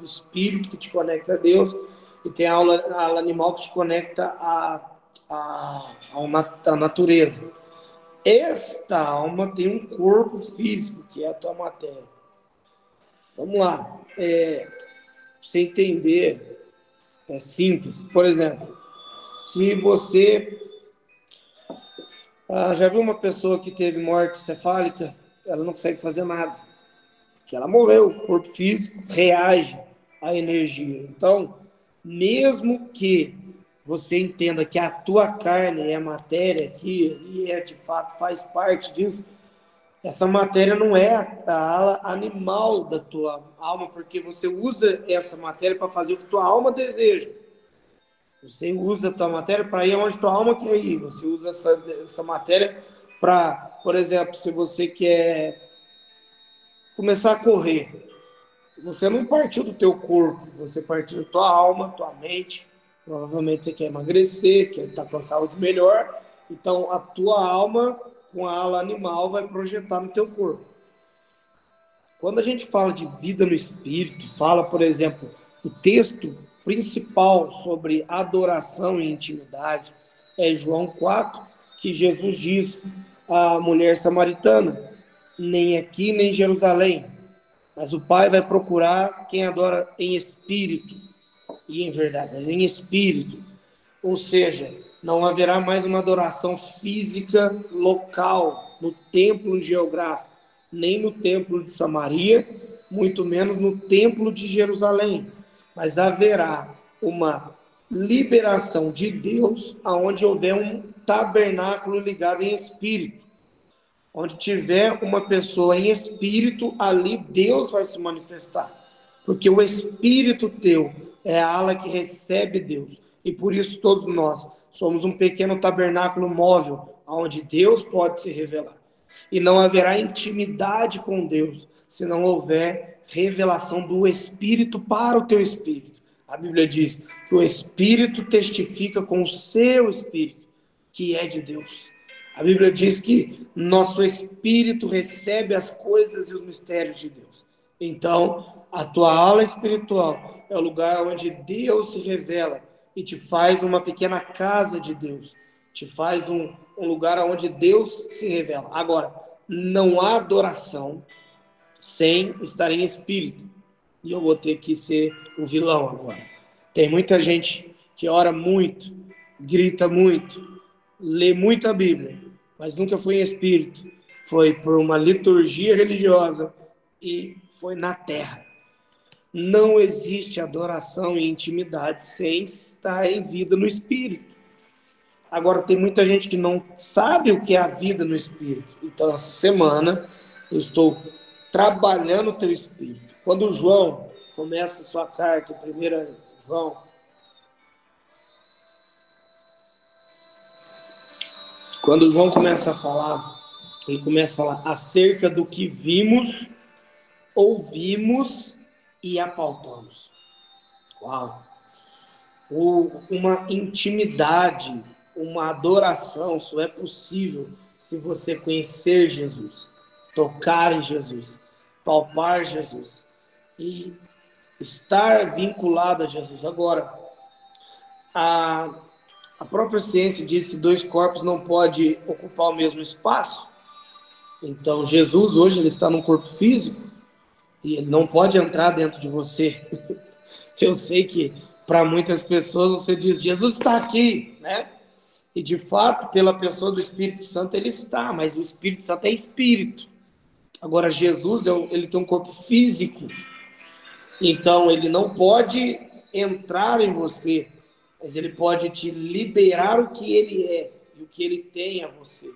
espírito, que te conecta a Deus, e tem a ala animal, que te conecta à natureza. Esta alma tem um corpo físico, que é a tua matéria. Vamos lá. Pra você entender, é simples. Por exemplo, se você já viu uma pessoa que teve morte cefálica, ela não consegue fazer nada, porque ela morreu, o corpo físico reage à energia. Então, mesmo que você entenda que a tua carne é matéria, que de fato faz parte disso, essa matéria não é a ala animal da tua alma, porque você usa essa matéria para fazer o que tua alma deseja. Você usa a tua matéria para ir onde tua alma quer ir. Você usa essa matéria para, por exemplo, se você quer começar a correr, você não partiu do teu corpo, você partiu da tua alma, tua mente. Provavelmente você quer emagrecer, quer estar com a saúde melhor. Então, a tua alma, com a ala animal, vai projetar no teu corpo. Quando a gente fala de vida no espírito, fala, por exemplo, o texto principal sobre adoração e intimidade é João 4, que Jesus diz à mulher samaritana: nem aqui nem em Jerusalém, mas o Pai vai procurar quem adora em espírito e em verdade, mas em espírito. Ou seja, não haverá mais uma adoração física local no templo geográfico, nem no templo de Samaria, muito menos no templo de Jerusalém, mas haverá uma liberação de Deus aonde houver um tabernáculo ligado em espírito. Onde tiver uma pessoa em espírito, ali Deus vai se manifestar. Porque o espírito teu é a ala que recebe Deus. E por isso todos nós somos um pequeno tabernáculo móvel, onde Deus pode se revelar. E não haverá intimidade com Deus se não houver revelação do Espírito para o teu espírito. A Bíblia diz que o Espírito testifica com o seu espírito que é de Deus. A Bíblia diz que nosso espírito recebe as coisas e os mistérios de Deus. Então, a tua ala espiritual é o lugar onde Deus se revela e te faz uma pequena casa de Deus. Te faz um lugar onde Deus se revela. Agora, não há adoração sem estar em espírito. E eu vou ter que ser o vilão agora. Tem muita gente que ora muito, grita muito, lê muito a Bíblia, mas nunca foi em espírito. Foi por uma liturgia religiosa e foi na terra. Não existe adoração e intimidade sem estar em vida no espírito. Agora, tem muita gente que não sabe o que é a vida no espírito. Então, essa semana, eu estou trabalhando o teu espírito. Quando o João começa a sua carta, 1 João, quando o João começa a falar, ele começa a falar acerca do que vimos, ouvimos e apalpamos. Uau! Uma intimidade, uma adoração, só é possível se você conhecer Jesus, tocar em Jesus, palpar Jesus e estar vinculado a Jesus. Agora, a própria ciência diz que 2 corpos não podem ocupar o mesmo espaço. Então, Jesus hoje ele está num corpo físico e ele não pode entrar dentro de você. Eu sei que para muitas pessoas você diz, Jesus está aqui, né? E de fato, pela pessoa do Espírito Santo, ele está, mas o Espírito Santo é espírito. Agora, Jesus, ele tem um corpo físico, então ele não pode entrar em você, mas ele pode te liberar o que ele é e o que ele tem a você.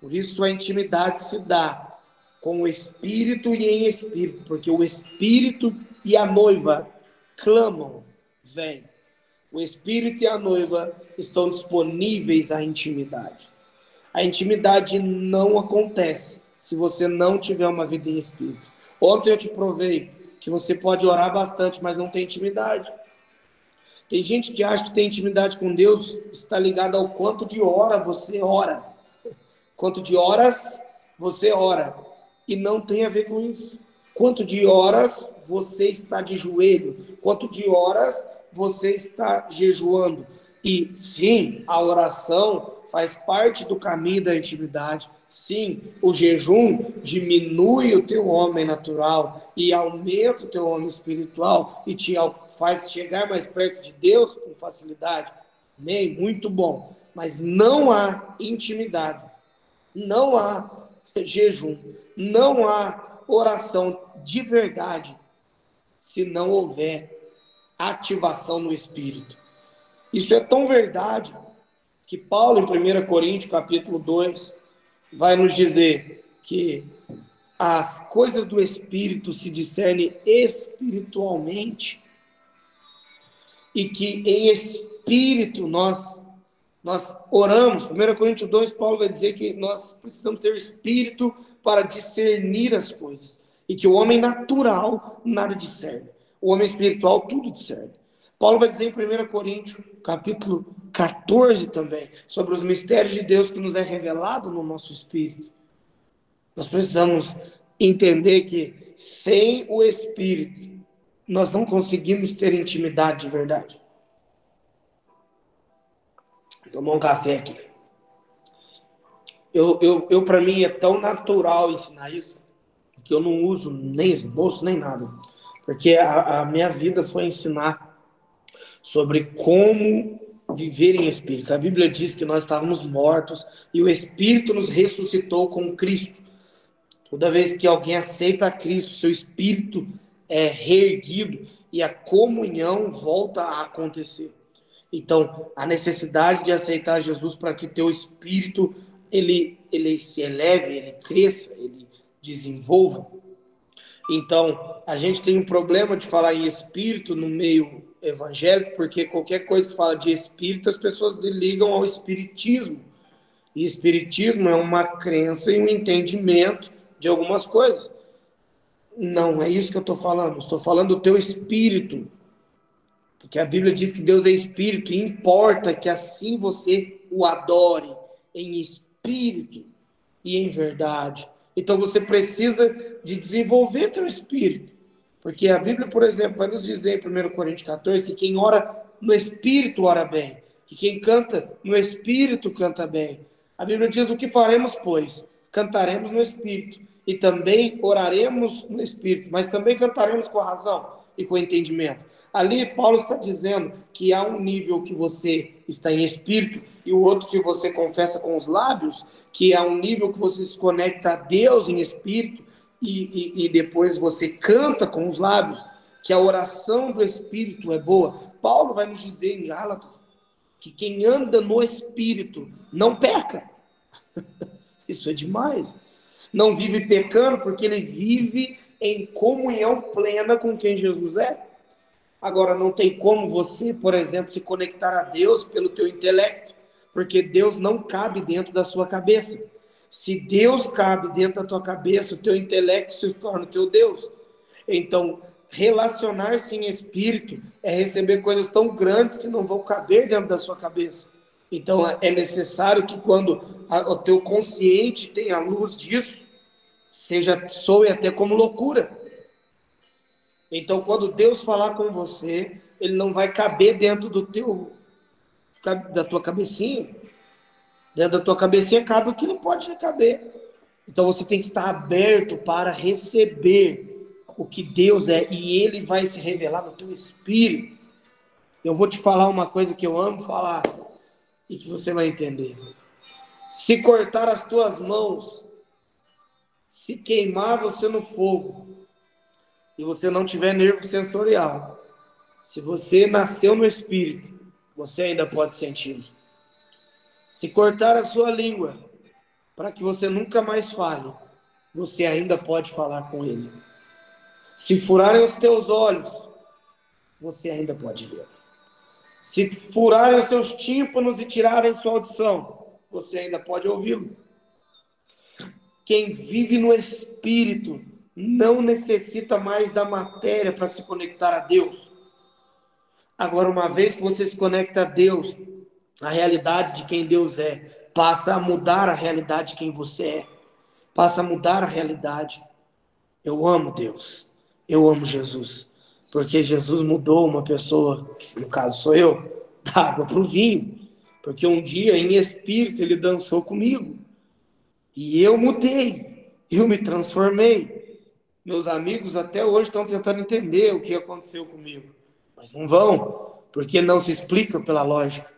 Por isso a intimidade se dá com o Espírito e em Espírito, porque o Espírito e a noiva clamam, vem. O Espírito e a noiva estão disponíveis à intimidade. A intimidade não acontece se você não tiver uma vida em Espírito. Ontem eu te provei que você pode orar bastante, mas não tem intimidade. Tem gente que acha que tem intimidade com Deus, está ligado ao quanto de hora você ora. Quanto de horas você ora. E não tem a ver com isso. Quanto de horas você está de joelho, quanto de horas você está jejuando. E sim, a oração faz parte do caminho da intimidade. Sim, o jejum diminui o teu homem natural e aumenta o teu homem espiritual e te faz chegar mais perto de Deus com facilidade. Amém? Muito bom. Mas não há intimidade, não há jejum, não há oração de verdade se não houver ativação no Espírito. Isso é tão verdade que Paulo, em 1 Coríntios, capítulo 2, vai nos dizer que as coisas do Espírito se discernem espiritualmente e que em Espírito nós oramos. 1 Coríntios 2, Paulo vai dizer que nós precisamos ter Espírito para discernir as coisas e que o homem natural nada discerne. O homem espiritual tudo discerne. Paulo vai dizer em 1 Coríntios, capítulo 14 também, sobre os mistérios de Deus que nos é revelado no nosso espírito. Nós precisamos entender que sem o Espírito nós não conseguimos ter intimidade de verdade. Vou tomar um café aqui. Para mim é tão natural ensinar isso que eu não uso nem esboço nem nada, porque a minha vida foi ensinar sobre como viver em Espírito. A Bíblia diz que nós estávamos mortos e o Espírito nos ressuscitou com Cristo. Toda vez que alguém aceita a Cristo, seu Espírito é reerguido e a comunhão volta a acontecer. Então, a necessidade de aceitar Jesus para que teu Espírito ele se eleve, ele cresça, ele desenvolva. Então, a gente tem um problema de falar em Espírito no meio evangélico, porque qualquer coisa que fala de Espírito, as pessoas ligam ao Espiritismo. E Espiritismo é uma crença e um entendimento de algumas coisas. Não é isso que eu estou falando. Estou falando do teu Espírito. Porque a Bíblia diz que Deus é Espírito e importa que assim você o adore em Espírito e em verdade. Então você precisa de desenvolver teu Espírito. Porque a Bíblia, por exemplo, vai nos dizer em 1 Coríntios 14 que quem ora no Espírito ora bem. Que quem canta no Espírito canta bem. A Bíblia diz: o que faremos, pois? Cantaremos no Espírito. E também oraremos no Espírito. Mas também cantaremos com a razão e com o entendimento. Ali, Paulo está dizendo que há um nível que você está em Espírito e o outro que você confessa com os lábios, que há um nível que você se conecta a Deus em Espírito e depois você canta com os lábios, que a oração do Espírito é boa. Paulo vai nos dizer em Gálatas que quem anda no Espírito não peca. Isso é demais. Não vive pecando porque ele vive em comunhão plena com quem Jesus é. Agora, não tem como você, por exemplo, se conectar a Deus pelo teu intelecto, porque Deus não cabe dentro da sua cabeça. Se Deus cabe dentro da tua cabeça, o teu intelecto se torna o teu Deus. Então, relacionar-se em espírito é receber coisas tão grandes que não vão caber dentro da sua cabeça. Então, é necessário que quando o teu consciente tenha luz disso, soe até como loucura. Então, quando Deus falar com você, ele não vai caber dentro da tua cabecinha. Dentro da tua cabecinha cabe o que não pode caber. Então, você tem que estar aberto para receber o que Deus é, e ele vai se revelar no teu espírito. Eu vou te falar uma coisa que eu amo falar e que você vai entender. Se cortar as tuas mãos, se queimar você no fogo, e você não tiver nervo sensorial, se você nasceu no Espírito, você ainda pode sentir. Se cortar a sua língua, para que você nunca mais fale, você ainda pode falar com ele. Se furarem os teus olhos, você ainda pode ver. Se furarem os seus tímpanos e tirarem sua audição, você ainda pode ouvi-lo. Quem vive no Espírito não necessita mais da matéria para se conectar a Deus. Agora, uma vez que você se conecta a Deus, a realidade de quem Deus é passa a mudar a realidade de quem você é. Passa a mudar a realidade. Eu amo Deus. eu amo Jesus, porque Jesus mudou uma pessoa, que no caso sou eu, da água para o vinho, porque um dia em espírito ele dançou comigo, e eu mudei, eu me transformei. Meus amigos até hoje estão tentando entender o que aconteceu comigo, mas não vão, porque não se explica pela lógica,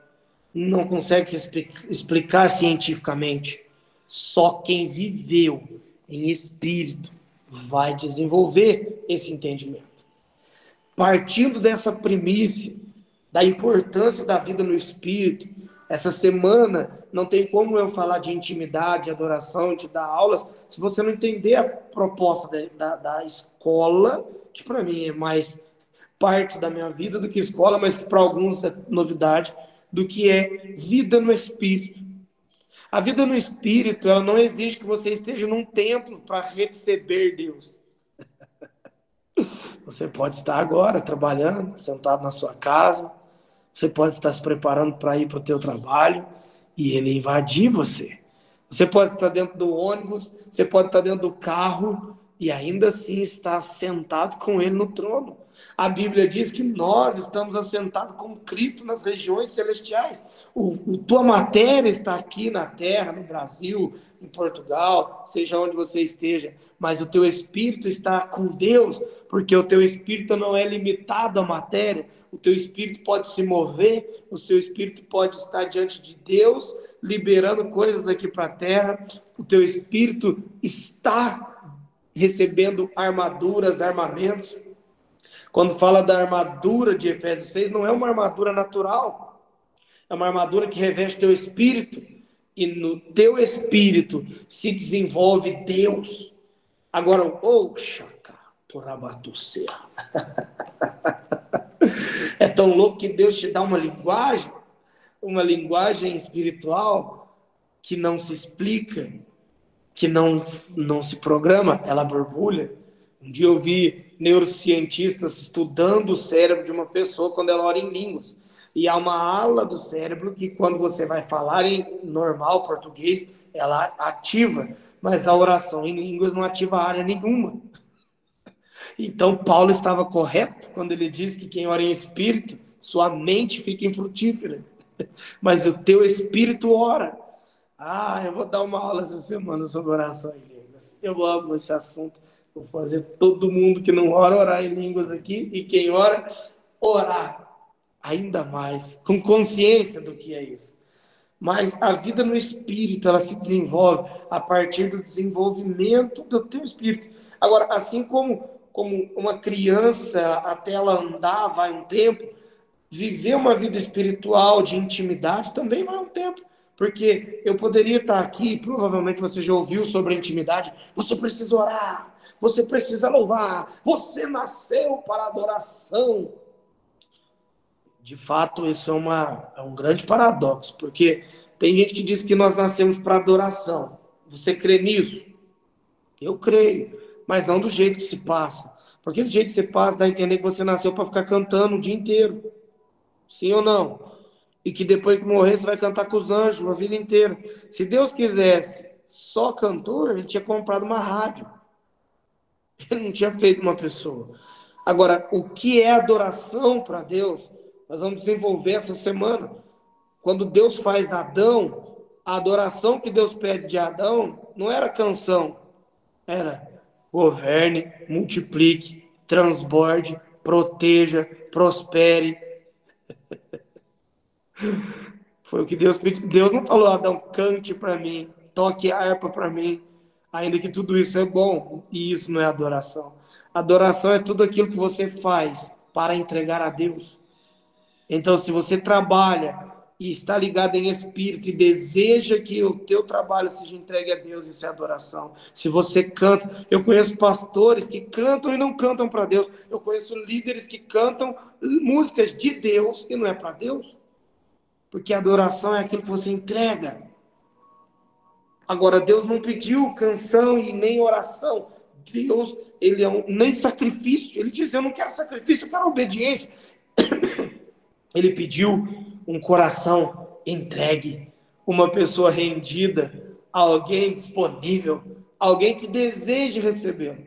não consegue se explicar cientificamente. Só quem viveu em espírito vai desenvolver esse entendimento. Partindo dessa primícia, da importância da vida no espírito, essa semana não tem como eu falar de intimidade, adoração, te dar aulas, se você não entender a proposta da escola, que para mim é mais parte da minha vida do que escola, mas que para alguns é novidade, do que é vida no espírito. A vida no espírito, ela não exige que você esteja num templo para receber Deus. Você pode estar agora trabalhando, sentado na sua casa, você pode estar se preparando para ir para o teu trabalho e ele invadir você. Você pode estar dentro do ônibus, você pode estar dentro do carro e ainda assim estar sentado com ele no trono. A Bíblia diz que nós estamos assentados com Cristo nas regiões celestiais. Tua matéria está aqui na terra, no Brasil, em Portugal, seja onde você esteja, mas o teu espírito está com Deus, porque o teu espírito não é limitado à matéria, o teu espírito pode se mover, o seu espírito pode estar diante de Deus, liberando coisas aqui para a terra, o teu espírito está recebendo armaduras, armamentos. Quando fala da armadura de Efésios 6, não é uma armadura natural, é uma armadura que reveste teu espírito, e no teu espírito se desenvolve Deus. Agora, é tão louco que Deus te dá uma linguagem espiritual que não se explica, que não se programa, ela borbulha. Um dia eu vi neurocientistas estudando o cérebro de uma pessoa quando ela ora em línguas. E há uma ala do cérebro que, quando você vai falar em normal português, ela ativa, mas a oração em línguas não ativa área nenhuma. Então, Paulo estava correto quando ele diz que quem ora em espírito, sua mente fica infrutífera, mas o teu espírito ora. Eu vou dar uma aula essa semana sobre oração em línguas. Eu amo esse assunto. Vou fazer todo mundo que não ora, orar em línguas aqui, e quem ora, orar ainda mais, com consciência do que é isso. Mas a vida no espírito, ela se desenvolve a partir do desenvolvimento do teu espírito. Agora, assim como uma criança, até ela andar, vai um tempo, viver uma vida espiritual de intimidade também vai um tempo. Porque eu poderia estar aqui, provavelmente você já ouviu sobre a intimidade, você precisa orar, você precisa louvar, você nasceu para adoração. De fato, isso é um grande paradoxo, porque tem gente que diz que nós nascemos para adoração. Você crê nisso? Eu creio, mas não do jeito que se passa. Porque do jeito que se passa, dá a entender que você nasceu para ficar cantando o dia inteiro. Sim ou não? E que depois que morrer, você vai cantar com os anjos a vida inteira. Se Deus quisesse só cantor, ele tinha comprado uma rádio. Ele não tinha feito uma pessoa. Agora, o que é adoração para Deus? Nós vamos desenvolver essa semana. Quando Deus faz Adão, a adoração que Deus pede de Adão não era canção, era governe, multiplique, transborde, proteja, prospere. Foi o que Deus pediu. Deus não falou, Adão, cante para mim, toque a harpa para mim, ainda que tudo isso é bom, e isso não é adoração. Adoração é tudo aquilo que você faz para entregar a Deus. Então, se você trabalha e está ligado em espírito e deseja que o teu trabalho seja entregue a Deus, isso é adoração. Se você canta, eu conheço pastores que cantam e não cantam para Deus. Eu conheço líderes que cantam músicas de Deus e não é para Deus. Porque a adoração é aquilo que você entrega. Agora, Deus não pediu canção e nem oração. Deus, ele é nem sacrifício. Ele diz, eu não quero sacrifício, eu quero obediência. Ele pediu um coração entregue, uma pessoa rendida, alguém disponível, alguém que deseje recebê-lo.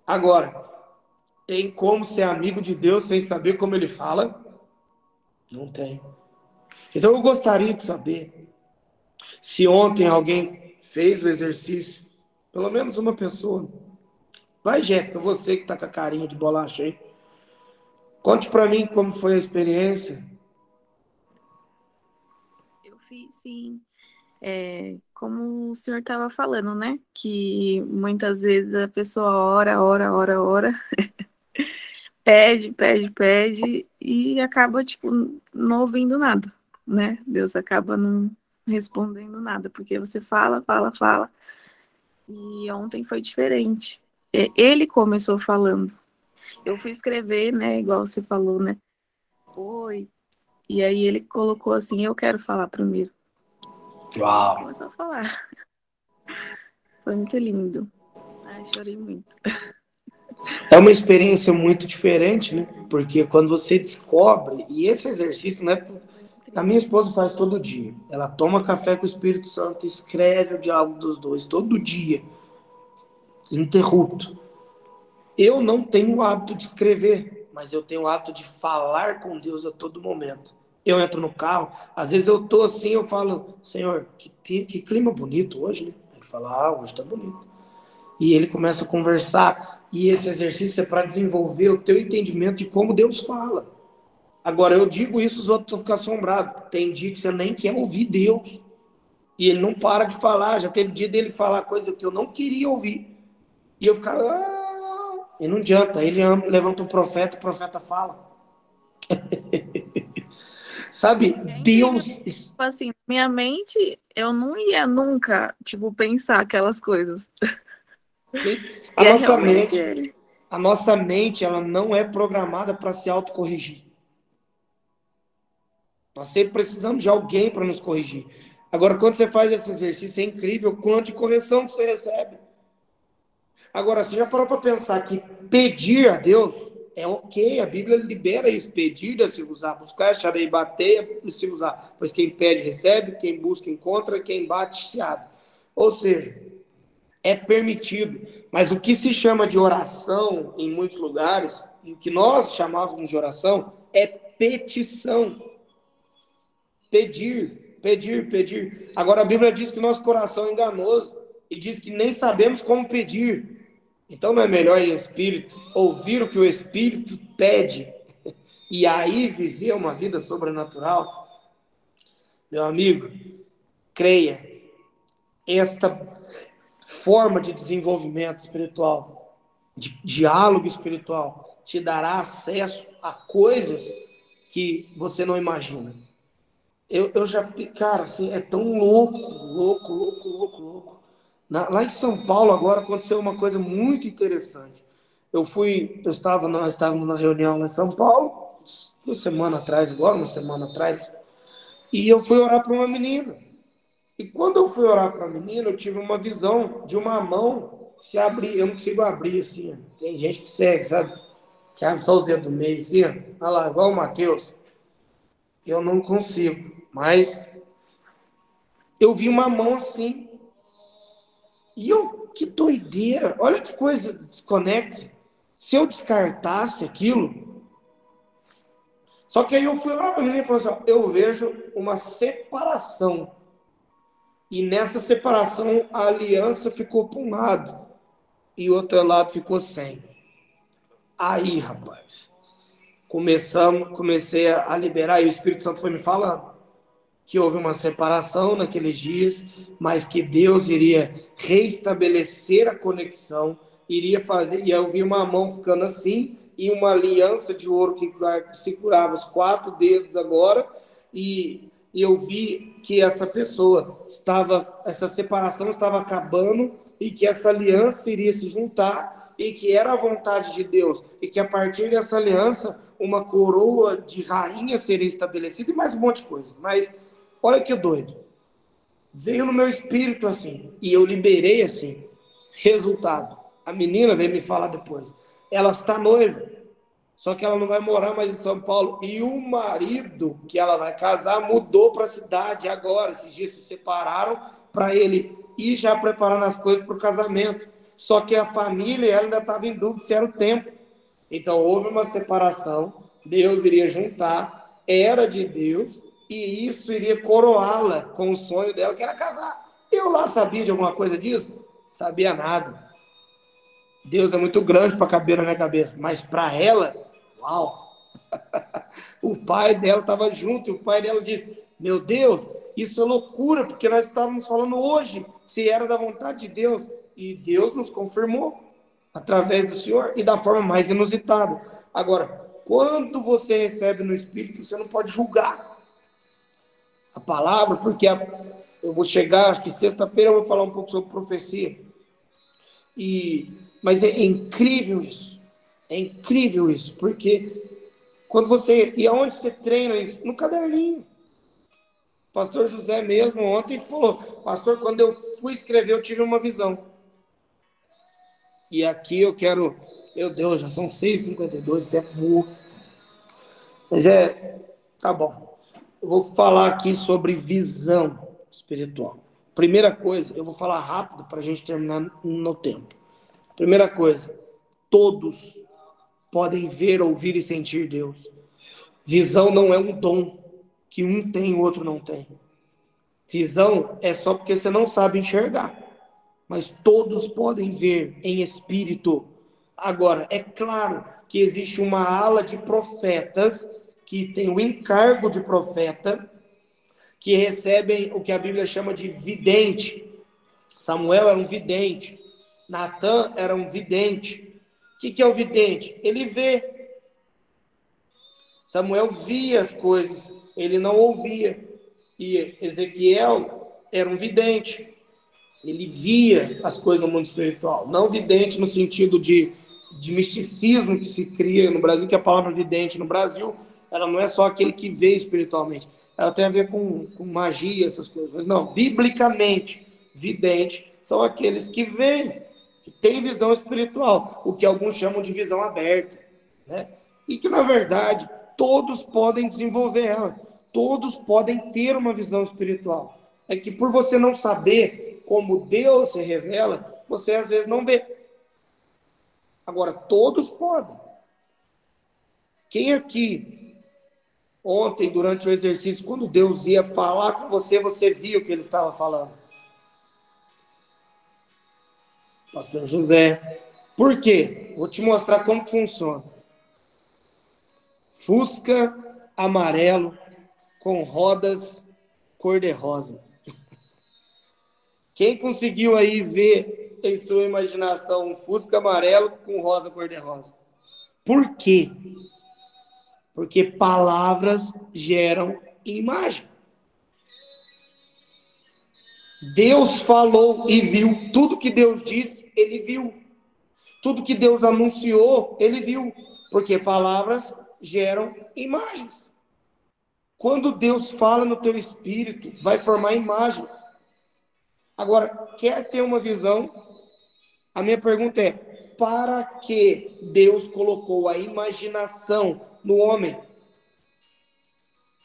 Agora, Tem como ser amigo de Deus sem saber como ele fala? Não tem. Então eu gostaria de saber se ontem alguém fez o exercício, pelo menos uma pessoa. Vai, Jéssica, você que tá com a carinha de bolacha aí. Conte para mim como foi a experiência. Eu fiz, sim. Como o senhor estava falando, né? Que muitas vezes a pessoa ora, ora, ora, ora, pede, pede, pede e acaba, tipo, não ouvindo nada, né? Deus acaba não respondendo nada, porque você fala, fala, fala. E ontem foi diferente. Ele começou falando. Eu fui escrever, né? Igual você falou, né? Oi. E aí ele colocou assim, eu quero falar primeiro. E ele Uau! começou a falar. Foi muito lindo. Ai, chorei muito. É uma experiência muito diferente, né? Porque quando você descobre, e esse exercício, né? Foi A minha incrível. esposa faz todo dia. Ela toma café com o Espírito Santo, escreve o diálogo dos dois todo dia, interrupto. Eu não tenho o hábito de escrever, mas eu tenho o hábito de falar com Deus a todo momento. Eu entro no carro, às vezes eu tô assim, eu falo, Senhor, que clima bonito hoje, né? Ele fala, hoje tá bonito. E ele começa a conversar, e esse exercício é para desenvolver o teu entendimento de como Deus fala. Agora, eu digo isso, os outros vão ficar assombrados. Tem dia que você nem quer ouvir Deus. E ele não para de falar. Já teve dia dele falar coisa que eu não queria ouvir. E eu ficava. E não adianta. Ele levanta um profeta, o profeta fala. Sabe, E é incrível, Deus. tipo assim, minha mente, eu não ia nunca, tipo, pensar aquelas coisas. Sim, a E é nossa realmente mente. ele. A nossa mente, ela não é programada para se autocorrigir. Nós sempre precisamos de alguém para nos corrigir. Agora, quando você faz esse exercício, é incrível o quanto de correção que você recebe. Agora, você já parou para pensar que pedir a Deus é ok, a Bíblia libera isso, pedir é se usar, buscar, acharei, bater é se usar, pois quem pede recebe, quem busca encontra, quem bate se abre. Ou seja, é permitido, mas o que se chama de oração em muitos lugares, e o que nós chamávamos de oração, é petição. Pedir, pedir, pedir. Agora a Bíblia diz que nosso coração é enganoso e diz que nem sabemos como pedir. Então não é melhor em espírito ouvir o que o espírito pede e aí viver uma vida sobrenatural? Meu amigo, creia, esta forma de desenvolvimento espiritual, de diálogo espiritual, te dará acesso a coisas que você não imagina. Eu já, cara, assim, é tão louco, louco, louco, louco, louco. Lá em São Paulo agora aconteceu uma coisa muito interessante. Nós estávamos na reunião lá em São Paulo, uma semana atrás, agora, uma semana atrás, e eu fui orar para uma menina. E quando eu fui orar para a menina, eu tive uma visão de uma mão se abrir. Eu não consigo abrir assim. Tem gente que consegue, sabe? Que abre só os dedos do meio assim. Olha lá, igual o Mateus. Eu não consigo. Mas eu vi uma mão assim. E eu, que doideira. Olha que coisa desconecte. Se eu descartasse aquilo. Só que aí eu fui orar para a menina e falei assim: ó, eu vejo uma separação. E nessa separação a aliança ficou para um lado e o outro lado ficou sem. Aí, rapaz, comecei a liberar e o Espírito Santo foi me falando que houve uma separação naqueles dias, mas que Deus iria reestabelecer a conexão, iria fazer, e eu vi uma mão ficando assim, e uma aliança de ouro que segurava os 4 dedos agora, e eu vi que essa separação estava acabando, e que essa aliança iria se juntar, e que era a vontade de Deus, e que a partir dessa aliança, uma coroa de rainha seria estabelecida, e mais um monte de coisa, mas olha que doido. Veio no meu espírito assim. E eu liberei assim. Resultado. A menina veio me falar depois. Ela está noiva. Só que ela não vai morar mais em São Paulo. E o marido que ela vai casar mudou para a cidade agora. Esses dias se separaram para ele ir já preparando as coisas para o casamento. Só que a família ela ainda estava em dúvida se era o tempo. Então houve uma separação, Deus iria juntar, era de Deus, e isso iria coroá-la com o sonho dela, que era casar. Eu lá sabia de alguma coisa disso? Sabia nada. Deus é muito grande para caber na minha cabeça, mas para ela, uau! O pai dela estava junto, e o pai dela disse: meu Deus, isso é loucura, porque nós estávamos falando hoje se era da vontade de Deus, e Deus nos confirmou através do Senhor e da forma mais inusitada. Agora, quando você recebe no Espírito, você não pode julgar a palavra, porque eu vou chegar, acho que sexta-feira eu vou falar um pouco sobre profecia. Mas é incrível isso. É incrível isso, porque quando você... E aonde você treina isso? No caderninho. O pastor José mesmo ontem falou: pastor, quando eu fui escrever, eu tive uma visão. E aqui eu quero... Meu Deus, já são 6h52, o tempo voou. Mas tá bom. Eu vou falar aqui sobre visão espiritual. Primeira coisa, eu vou falar rápido para a gente terminar no tempo. Primeira coisa, todos podem ver, ouvir e sentir Deus. Visão não é um dom que um tem e o outro não tem. Visão é só porque você não sabe enxergar. Mas todos podem ver em espírito. Agora, é claro que existe uma ala de profetas que tem o encargo de profeta, que recebem o que a Bíblia chama de vidente. Samuel era um vidente. Natã era um vidente. O que é o vidente? Ele vê. Samuel via as coisas, ele não ouvia. E Ezequiel era um vidente. Ele via as coisas no mundo espiritual. Não vidente no sentido de misticismo que se cria no Brasil, que a palavra vidente no Brasil, ela não é só aquele que vê espiritualmente. Ela tem a ver com magia, essas coisas. Mas não, biblicamente, vidente são aqueles que veem, que têm visão espiritual, o que alguns chamam de visão aberta, né? E que, na verdade, todos podem desenvolver ela. Todos podem ter uma visão espiritual. É que por você não saber como Deus se revela, você às vezes não vê. Agora, todos podem. Quem aqui, ontem, durante o exercício, quando Deus ia falar com você, você viu o que ele estava falando? Pastor José. Por quê? Vou te mostrar como funciona. Fusca amarelo com rodas cor-de-rosa. Quem conseguiu aí ver em sua imaginação um Fusca amarelo com rosa cor-de-rosa? Por quê? Porque palavras geram imagem. Deus falou e viu. Tudo que Deus disse, ele viu. Tudo que Deus anunciou, ele viu. Porque palavras geram imagens. Quando Deus fala no teu espírito, vai formar imagens. Agora, quer ter uma visão? A minha pergunta é: para que Deus colocou a imaginação no homem?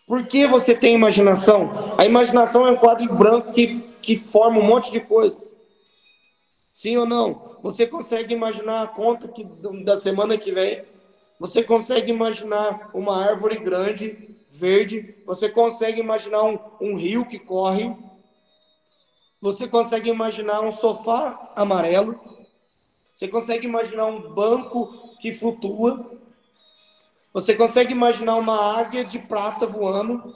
Por que você tem imaginação? A imaginação é um quadro em branco que forma um monte de coisas. Sim ou não? Você consegue imaginar a conta da semana que vem? Você consegue imaginar uma árvore grande, verde? Você consegue imaginar um rio que corre? Você consegue imaginar um sofá amarelo? Você consegue imaginar um banco que flutua? Você consegue imaginar uma águia de prata voando?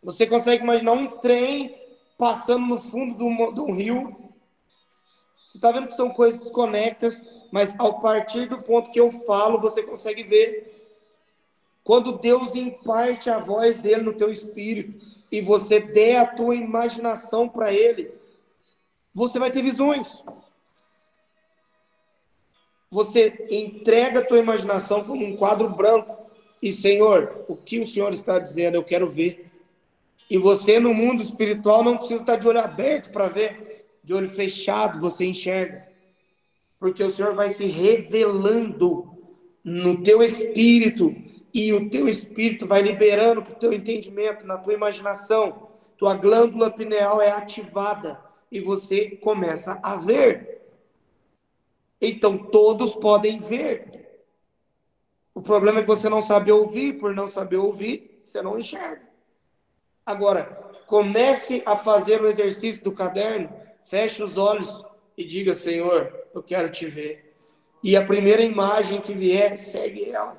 Você consegue imaginar um trem passando no fundo de um rio? Você está vendo que são coisas desconectas, mas ao partir do ponto que eu falo, você consegue ver. Quando Deus imparte a voz dele no teu espírito e você der a tua imaginação para ele, você vai ter visões. Você entrega a tua imaginação como um quadro branco e, Senhor, o que o Senhor está dizendo, eu quero ver. E você no mundo espiritual não precisa estar de olho aberto para ver, de olho fechado você enxerga. Porque o Senhor vai se revelando no teu espírito e o teu espírito vai liberando para o teu entendimento, na tua imaginação. Tua glândula pineal é ativada e você começa a ver. Então todos podem ver. O problema é que você não sabe ouvir, por não saber ouvir, você não enxerga. Agora, comece a fazer o exercício do caderno, feche os olhos e diga, Senhor, eu quero te ver. E a primeira imagem que vier, segue ela.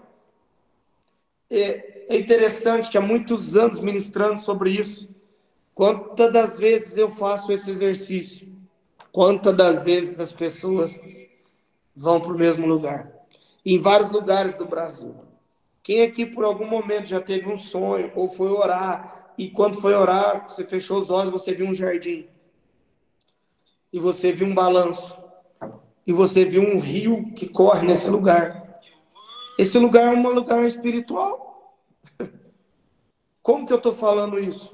É interessante que há muitos anos ministrando sobre isso, quantas das vezes eu faço esse exercício, quantas das vezes as pessoas vão para o mesmo lugar. Em vários lugares do Brasil. Quem aqui por algum momento já teve um sonho ou foi orar, e quando foi orar, você fechou os olhos, você viu um jardim, e você viu um balanço, e você viu um rio que corre nesse lugar. Esse lugar é um lugar espiritual. Como que eu estou falando isso?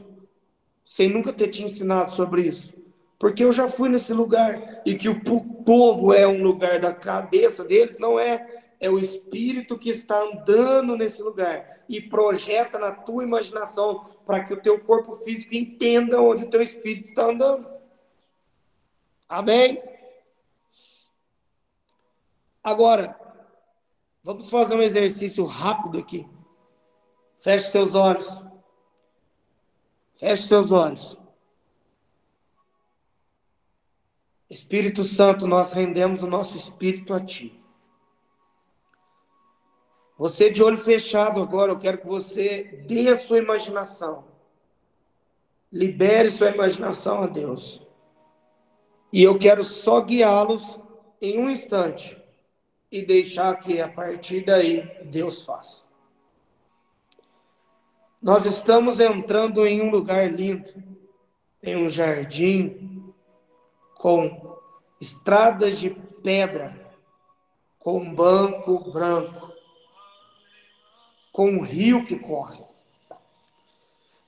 Sem nunca ter te ensinado sobre isso. Porque eu já fui nesse lugar, e que o povo é um lugar da cabeça deles, não é. É o espírito que está andando nesse lugar e projeta na tua imaginação para que o teu corpo físico entenda onde o teu espírito está andando. Amém? Agora, vamos fazer um exercício rápido aqui. Feche seus olhos. Feche seus olhos. Espírito Santo, nós rendemos o nosso espírito a Ti. Você de olho fechado agora, eu quero que você dê a sua imaginação. Libere sua imaginação a Deus. E eu quero só guiá-los em um instante e deixar que a partir daí Deus faça. Nós estamos entrando em um lugar lindo, em um jardim com estradas de pedra, com um banco branco, com um rio que corre.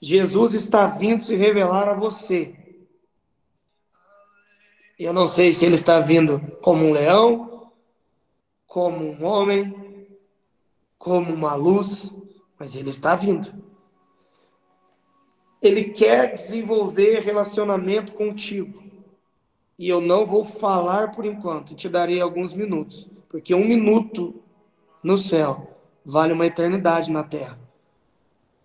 Jesus está vindo se revelar a você. Eu não sei se ele está vindo como um leão, como um homem, como uma luz, mas ele está vindo. Ele quer desenvolver relacionamento contigo. E eu não vou falar por enquanto, te darei alguns minutos, porque 1 minuto no céu vale uma eternidade na terra.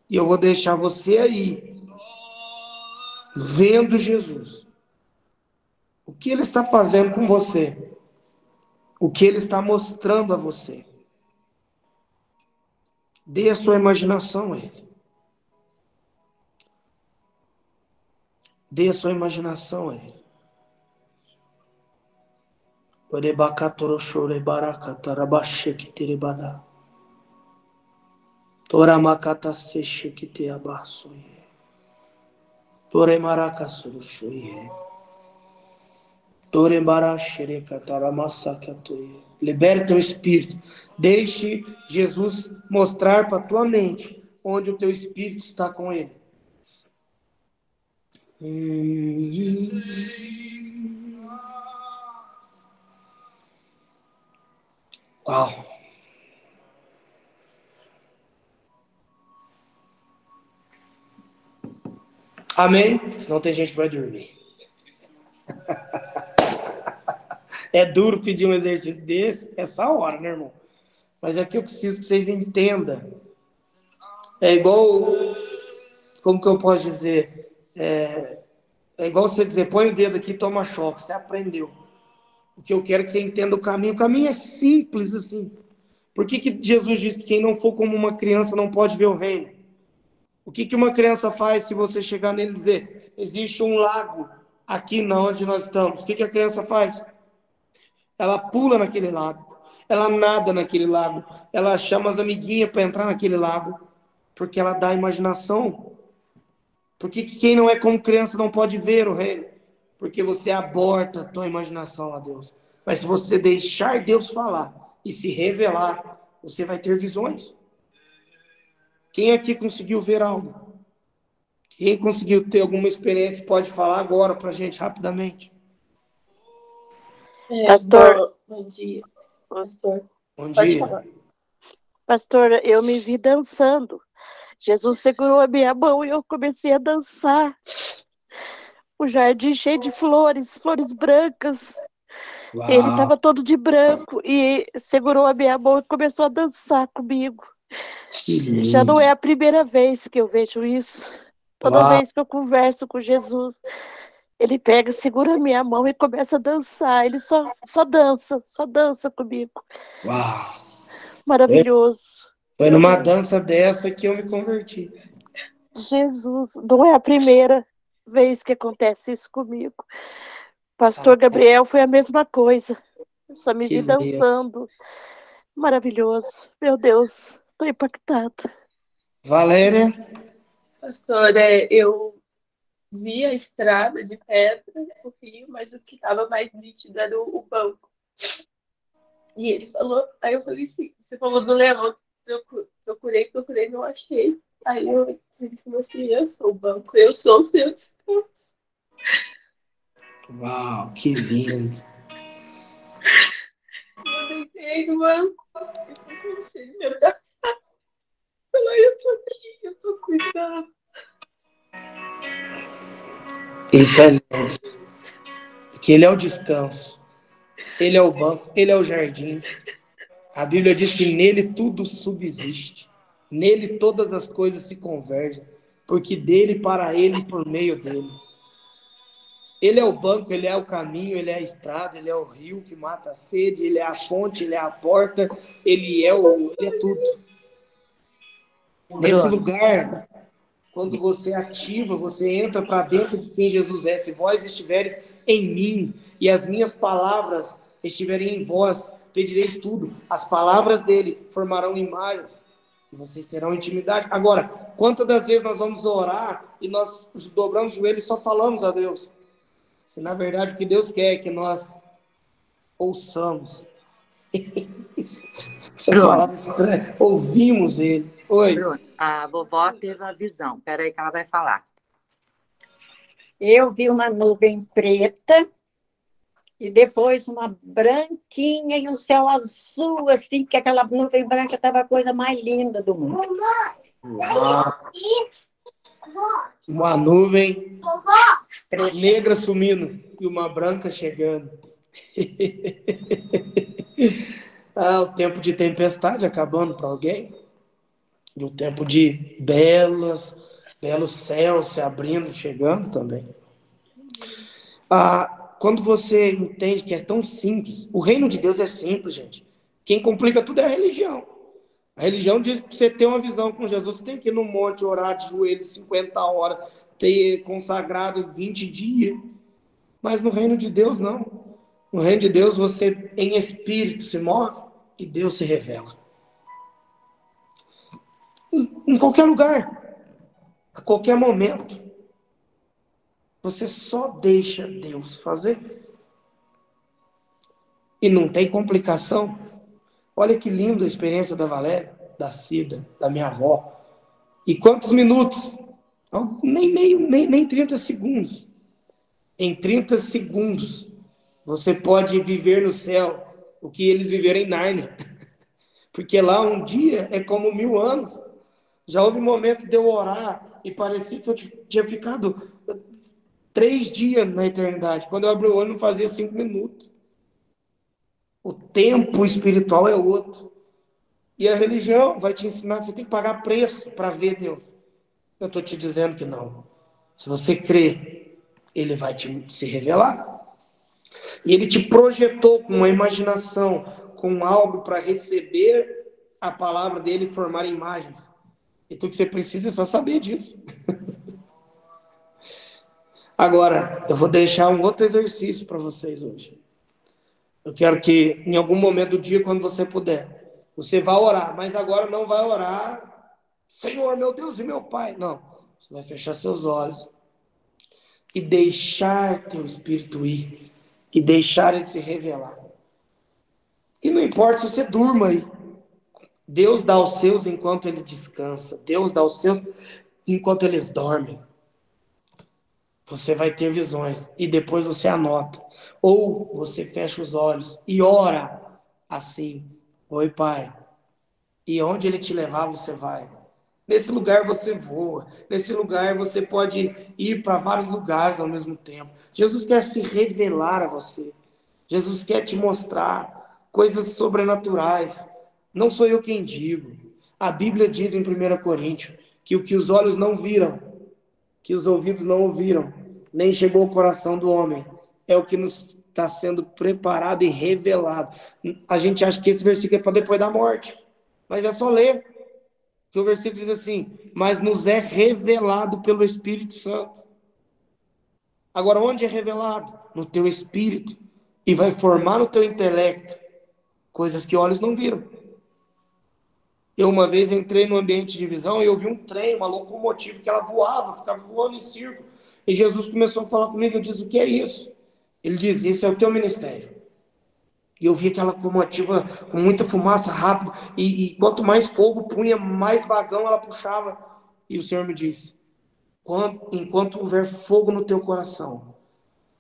E eu vou deixar você aí, vendo Jesus. O que ele está fazendo com você? O que ele está mostrando a você? Dê a sua imaginação a ele. Dê a sua imaginação a ele. Toramakata seche que te abaçoe. Toremaraca suruxoie. Toremaraxereca taramassacatoie. Libere teu espírito. Deixe Jesus mostrar para tua mente onde o teu espírito está com ele. Uau! Amém? Senão tem gente que vai dormir. É duro pedir um exercício desse, essa hora, né, irmão? Mas é que eu preciso que vocês entendam. É igual, como que eu posso dizer? É igual você dizer, põe o dedo aqui e toma choque. Você aprendeu. O que eu quero é que você entenda o caminho. O caminho é simples assim. Por que Jesus diz que quem não for como uma criança não pode ver o reino? O que uma criança faz se você chegar nele e dizer, existe um lago aqui na onde nós estamos? O que a criança faz? Ela pula naquele lago, ela nada naquele lago, ela chama as amiguinhas para entrar naquele lago, porque ela dá imaginação. Por que quem não é como criança não pode ver o reino? Porque você aborta a tua imaginação a Deus. Mas se você deixar Deus falar e se revelar, você vai ter visões. Quem aqui conseguiu ver algo? Quem conseguiu ter alguma experiência pode falar agora para a gente rapidamente. Pastor, bom dia. Pastor, bom dia. Pastor, eu me vi dançando. Jesus segurou a minha mão e eu comecei a dançar. O jardim cheio de flores, flores brancas. Ele Uau, estava todo de branco e segurou a minha mão e começou a dançar comigo. que Já não lindo. é a primeira vez que eu vejo isso. Toda Uau, vez que eu converso com Jesus, ele pega, segura a minha mão e começa a dançar. Ele só dança comigo. uau. Foi Maravilhoso. foi Meu numa Deus. dança dessa que eu me converti. Jesus, não é a primeira vez que acontece isso comigo. Ah, Pastor Gabriel foi a mesma coisa. Eu só me que vi lindo. dançando. Maravilhoso. Meu Deus, estou impactada. Valéria, Pastor, eu vi a estrada de pedra, o rio, mas o que estava mais nítido era o banco. E ele falou, aí eu falei assim, você falou do leão, procurei, não achei. Ele falou assim, eu sou o banco, eu sou o seu descanso. uau, que lindo. Eu deitei no banco, eu comecei a me abraçar. Falei, eu tô aqui, eu tô cuidando. Isso é lindo. Porque ele é o descanso, ele é o banco, ele é o jardim. A Bíblia diz que nele tudo subsiste. Nele todas as coisas se convergem. Porque dele, para ele e por meio dele. Ele é o banco, ele é o caminho, ele é a estrada, ele é o rio que mata a sede, ele é a fonte, ele é a porta, ele é tudo. Nesse Bruno, lugar, quando você ativa, você entra para dentro de quem Jesus é. Se vós estiveres em mim e as minhas palavras estiverem em vós, pedireis tudo. As palavras dele formarão imagens e vocês terão intimidade. Agora, quantas das vezes nós vamos orar e nós dobramos o joelho e só falamos a Deus? Se na verdade o que Deus quer é que nós ouçamos. Essa Bruno, palavra estranha. Ouvimos ele. Oi. Bruno, a vovó teve uma visão. Espera aí que ela vai falar. Eu vi uma nuvem preta e depois uma branquinha e um céu azul, assim, que aquela nuvem branca estava a coisa mais linda do mundo. Uma nuvem negra sumindo e uma branca chegando. O tempo de tempestade acabando para alguém. E o tempo de belos céus se abrindo, chegando também. Quando você entende que é tão simples, o reino de Deus é simples, gente. Quem complica tudo é a religião. A religião diz que para você ter uma visão com Jesus, você tem que ir no monte, orar de joelhos 50 horas, ter consagrado 20 dias. Mas no reino de Deus, não. No reino de Deus, você em espírito se move e Deus se revela. Em qualquer lugar, a qualquer momento. Você só deixa Deus fazer. E não tem complicação. Olha que linda a experiência da Valéria, da Cida, da minha avó. E quantos minutos? Nem 30 segundos. Em 30 segundos, você pode viver no céu o que eles viveram em Nárnia. Porque lá um dia é como 1000 anos. Já houve momentos de eu orar e parecia que eu tinha ficado 3 dias na eternidade. Quando eu abri o olho, não fazia 5 minutos. O tempo espiritual é outro. E a religião vai te ensinar que você tem que pagar preço para ver Deus. Eu estou te dizendo que não. Se você crê, ele vai se revelar. E ele te projetou com uma imaginação, com algo para receber a palavra dele e formar imagens. E tudo que você precisa é só saber disso. Agora, eu vou deixar um outro exercício para vocês hoje. Eu quero que, em algum momento do dia, quando você puder, você vá orar. Mas agora não vai orar, Senhor, meu Deus e meu Pai. Não. Você vai fechar seus olhos e deixar teu espírito ir. E deixar ele se revelar. E não importa se você durma aí. Deus dá aos seus enquanto ele descansa. Deus dá aos seus enquanto eles dormem. Você vai ter visões e depois você anota. Ou você fecha os olhos e ora assim. Oi, Pai. E onde ele te levar, você vai. Nesse lugar você voa. Nesse lugar você pode ir para vários lugares ao mesmo tempo. Jesus quer se revelar a você. Jesus quer te mostrar coisas sobrenaturais. Não sou eu quem digo. A Bíblia diz em 1 Coríntios que o que os olhos não viram, que os ouvidos não ouviram, nem chegou ao coração do homem, é o que nos está sendo preparado e revelado. A gente acha que esse versículo é para depois da morte, mas é só ler, que o versículo diz assim: mas nos é revelado pelo Espírito Santo. Agora, onde é revelado? No teu espírito, e vai formar no teu intelecto coisas que olhos não viram. Eu uma vez entrei no ambiente de visão e eu vi um trem, uma locomotiva, que ela voava, ficava voando em círculo. E Jesus começou a falar comigo, eu disse: o que é isso? Ele diz: esse é o teu ministério. E eu vi aquela locomotiva com muita fumaça, rápido, e quanto mais fogo punha, mais vagão ela puxava. E o Senhor me disse: enquanto houver fogo no teu coração,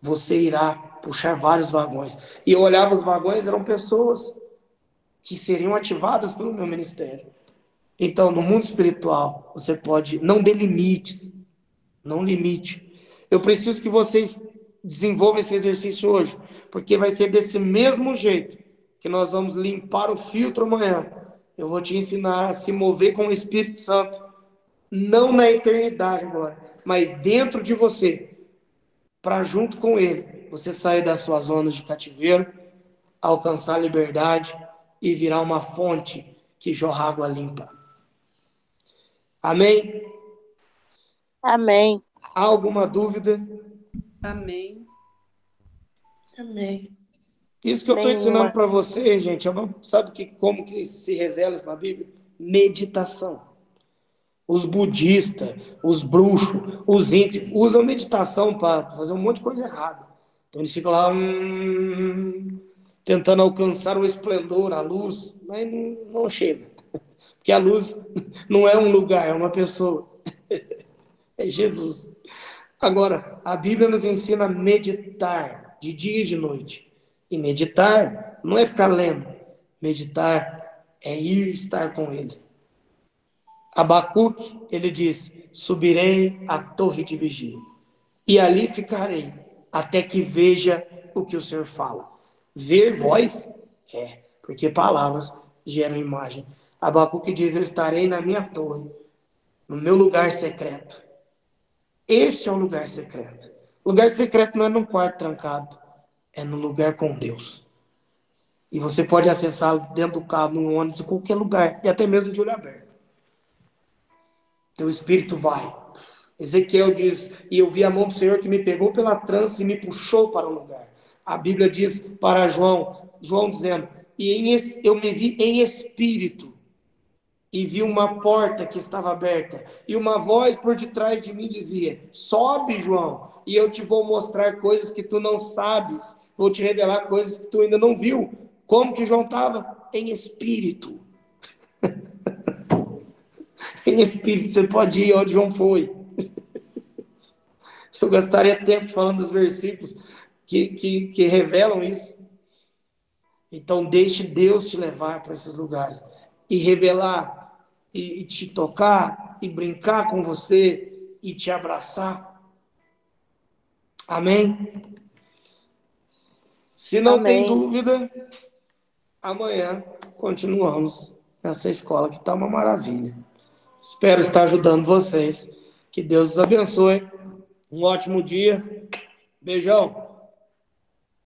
você irá puxar vários vagões. E eu olhava os vagões, eram pessoas que seriam ativadas pelo meu ministério. Então, no mundo espiritual, você pode, não dê limites, não limite. Eu preciso que vocês desenvolvam esse exercício hoje, porque vai ser desse mesmo jeito que nós vamos limpar o filtro amanhã. Eu vou te ensinar a se mover com o Espírito Santo, não na eternidade agora, mas dentro de você, para junto com ele, você sair das suas zonas de cativeiro, alcançar a liberdade e virar uma fonte que jorra água limpa. Amém? Amém. Há alguma dúvida? Amém. Amém. Isso que eu estou Nenhuma. ensinando para vocês, gente, sabe como que se revela isso na Bíblia? Meditação. Os budistas, os bruxos, os índios usam meditação para fazer um monte de coisa errada. Então eles ficam lá tentando alcançar o esplendor, a luz, mas não chega. Porque a luz não é um lugar, é uma pessoa. É Jesus. Agora, a Bíblia nos ensina a meditar de dia e de noite. E meditar não é ficar lendo. Meditar é ir estar com Ele. Abacuque, ele diz: subirei à torre de vigia, e ali ficarei, até que veja o que o Senhor fala. Ver voz? É, porque palavras geram imagem. Abacuque diz: eu estarei na minha torre, no meu lugar secreto. Este é um lugar secreto. Lugar secreto não é num quarto trancado, é no lugar com Deus. E você pode acessá-lo dentro do carro, no ônibus, em qualquer lugar, e até mesmo de olho aberto. Teu espírito vai. Ezequiel diz: e eu vi a mão do Senhor que me pegou pela trança e me puxou para um lugar. A Bíblia diz para João dizendo: eu me vi em espírito, e vi uma porta que estava aberta, e uma voz por detrás de mim dizia: sobe, João, e eu te vou mostrar coisas que tu não sabes, vou te revelar coisas que tu ainda não viu. Como que João estava? Em espírito. Em espírito, você pode ir onde João foi. Eu gastaria tempo falando dos versículos que revelam isso. Então, deixe Deus te levar para esses lugares e revelar, e te tocar, e brincar com você, e te abraçar. Amém? Se não tem dúvida, amanhã continuamos nessa escola que está uma maravilha. Espero estar ajudando vocês. Que Deus os abençoe. Um ótimo dia. Beijão.